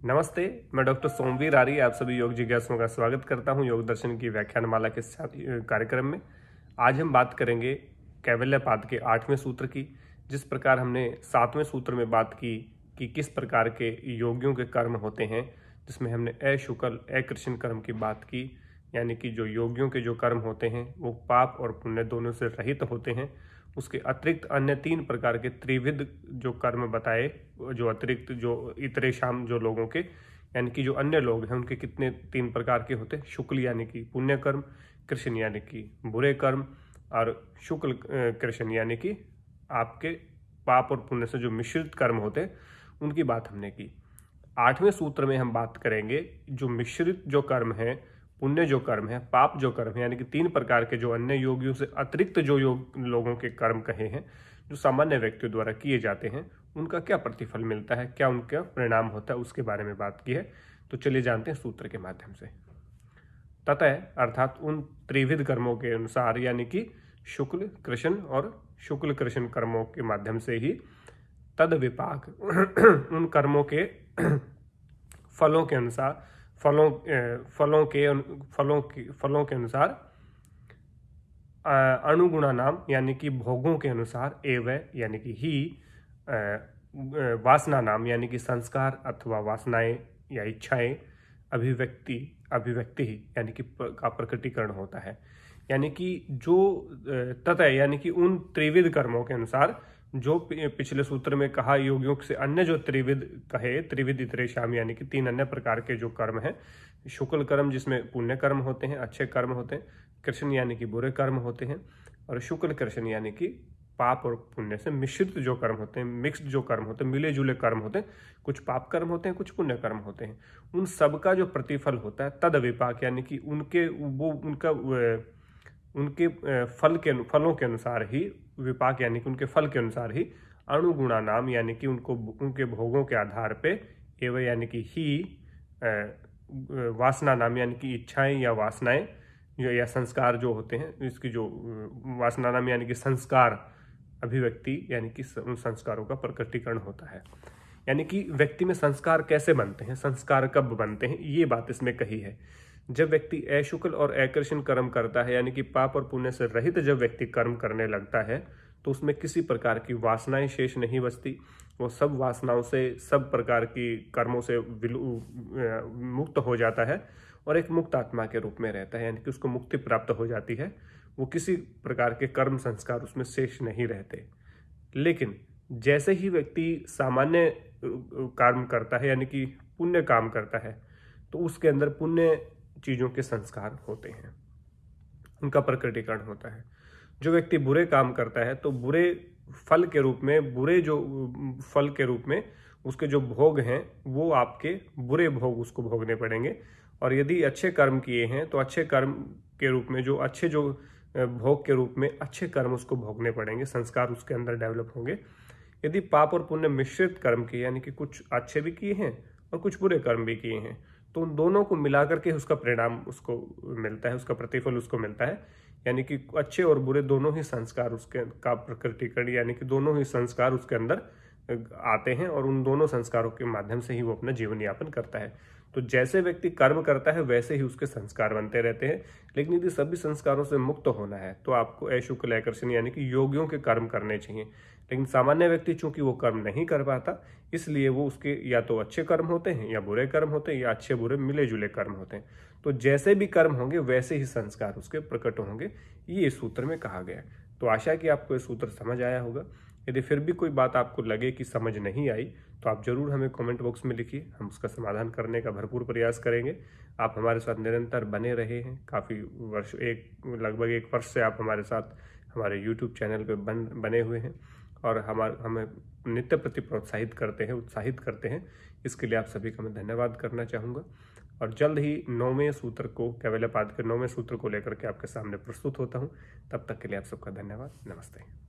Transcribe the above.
नमस्ते, मैं डॉक्टर सोमवीर आर्य आप सभी योग जिज्ञासुओं का स्वागत करता हूं योग दर्शन की व्याख्यानमाला के कार्यक्रम में। आज हम बात करेंगे कैवल्यपाद के 8वें सूत्र की। जिस प्रकार हमने 7वें सूत्र में बात की कि किस प्रकार के योगियों के कर्म होते हैं, जिसमें हमने अशुक्ल अकृष्ण कर्म की बात की, यानी कि जो योगियों के जो कर्म होते हैं वो पाप और पुण्य दोनों से रहित होते हैं। उसके अतिरिक्त अन्य 3 प्रकार के त्रिविध जो कर्म बताए, जो अतिरिक्त जो इतरे शाम जो लोगों के यानी कि जो अन्य लोग हैं उनके कितने 3 प्रकार के होते हैं। शुक्ल यानी कि पुण्य कर्म, कृष्ण यानी कि बुरे कर्म, और शुक्ल कृष्ण यानी कि आपके पाप और पुण्य से जो मिश्रित कर्म होते हैं उनकी बात हमने की। 8वें सूत्र में हम बात करेंगे जो मिश्रित जो कर्म है, पुण्य जो कर्म है, पाप जो कर्म है, यानी कि 3 प्रकार के जो अन्य योगियों से अतिरिक्त जो लोगों के कर्म कहे हैं, जो सामान्य व्यक्तियों द्वारा किए जाते हैं, उनका क्या प्रतिफल मिलता है, क्या उनका परिणाम होता है, उसके बारे में बात की है। तो चलिए जानते हैं सूत्र के माध्यम से। ततः अर्थात उन त्रिविध कर्मों के अनुसार, यानी कि शुक्ल कृष्ण और शुक्ल कृष्ण कर्मों के माध्यम से ही तद विपाक उन कर्मों के फलों के अनुसार फलों के अनुसार अणुगुणा नाम यानी कि भोगों के अनुसार एवं यानी कि ही वासना नाम यानी कि संस्कार अथवा वासनाएं या इच्छाएं अभिव्यक्ति यानी कि का प्रकटीकरण होता है। यानी कि जो ततः यानी कि उन त्रिविध कर्मों के अनुसार जो पिछले सूत्र में कहा, योगियों से अन्य जो त्रिविध कहे, त्रिविध इतरेषाम यानी कि 3 अन्य प्रकार के जो कर्म हैं। शुक्ल कर्म जिसमें पुण्य कर्म होते हैं, अच्छे कर्म होते हैं, कृष्ण यानी कि बुरे कर्म होते हैं, और शुक्ल कृष्ण यानी कि पाप और पुण्य से मिश्रित जो कर्म होते हैं, मिक्स्ड जो कर्म होते हैं, मिले जुले कर्म होते हैं। कुछ पाप कर्म होते हैं, कुछ पुण्य कर्म होते हैं। उन सबका जो प्रतिफल होता है तद विपाक यानी कि उनके फलों के अनुसार ही, विपाक यानी कि उनके फल के अनुसार ही, अणुगुणा नाम यानी कि उनके भोगों के आधार पे, एवं यानी कि ही वासना नाम यानी कि इच्छाएं या वासनाएं या संस्कार जो होते हैं, इसकी जो वासना नाम यानी कि संस्कार अभिव्यक्ति यानी कि उन संस्कारों का प्रकटीकरण होता है। यानी कि व्यक्ति में संस्कार कैसे बनते हैं, संस्कार कब बनते हैं, ये बात इसमें कही है। जब व्यक्ति अशुक्ल और अकृष्ण कर्म करता है, यानी कि पाप और पुण्य से रहित जब व्यक्ति कर्म करने लगता है, तो उसमें किसी प्रकार की वासनाएं शेष नहीं बचती। वो सब वासनाओं से, सब प्रकार की कर्मों से मुक्त हो जाता है और एक मुक्त आत्मा के रूप में रहता है, यानी कि उसको मुक्ति प्राप्त हो जाती है। वो किसी प्रकार के कर्म संस्कार उसमें शेष नहीं रहते। लेकिन जैसे ही व्यक्ति सामान्य कर्म करता है, यानी कि पुण्य काम करता है, तो उसके अंदर पुण्य चीजों के संस्कार होते हैं, उनका प्रकटीकरण होता है। जो व्यक्ति बुरे काम करता है तो बुरे फल के रूप में उसके जो भोग हैं वो आपके बुरे भोग उसको भोगने पड़ेंगे। और यदि अच्छे कर्म किए हैं तो अच्छे कर्म के रूप में जो भोग के रूप में अच्छे कर्म उसको भोगने पड़ेंगे, संस्कार उसके अंदर डेवलप होंगे। यदि पाप और पुण्य मिश्रित कर्म किए, यानी कि कुछ अच्छे भी किए हैं और कुछ बुरे कर्म भी किए हैं, तो उन दोनों को मिलाकर के उसका परिणाम उसको मिलता है, उसका प्रतिफल उसको मिलता है। यानी कि अच्छे और बुरे दोनों ही संस्कार उसके का प्रकटीकरण, यानी कि दोनों ही संस्कार उसके अंदर आते हैं और उन दोनों संस्कारों के माध्यम से ही वो अपना जीवन यापन करता है। तो जैसे व्यक्ति कर्म करता है वैसे ही उसके संस्कार बनते रहते हैं। लेकिन यदि सभी संस्कारों से मुक्त होना है तो आपको अशुक्ल अकृष्ण यानी कि योगियों के कर्म करने चाहिए। लेकिन सामान्य व्यक्ति चूंकि वो कर्म नहीं कर पाता, इसलिए वो उसके या तो अच्छे कर्म होते हैं या बुरे कर्म होते हैं, या अच्छे बुरे मिले जुले कर्म होते हैं। तो जैसे भी कर्म होंगे वैसे ही संस्कार उसके प्रकट होंगे, ये इस सूत्र में कहा गया है। तो आशा है कि आपको ये सूत्र समझ आया होगा। यदि फिर भी कोई बात आपको लगे कि समझ नहीं आई तो आप जरूर हमें कमेंट बॉक्स में लिखिए, हम उसका समाधान करने का भरपूर प्रयास करेंगे। आप हमारे साथ निरंतर बने रहे हैं, काफ़ी वर्ष, लगभग 1 वर्ष से आप हमारे साथ हमारे YouTube चैनल पे बने हुए हैं और हमें नित्य प्रति प्रोत्साहित करते हैं, उत्साहित करते हैं। इसके लिए आप सभी का मैं धन्यवाद करना चाहूँगा। और जल्द ही 9वें सूत्र को, कैवल्यपाद के 9वें सूत्र को लेकर के आपके सामने प्रस्तुत होता हूँ। तब तक के लिए आप सबका धन्यवाद। नमस्ते।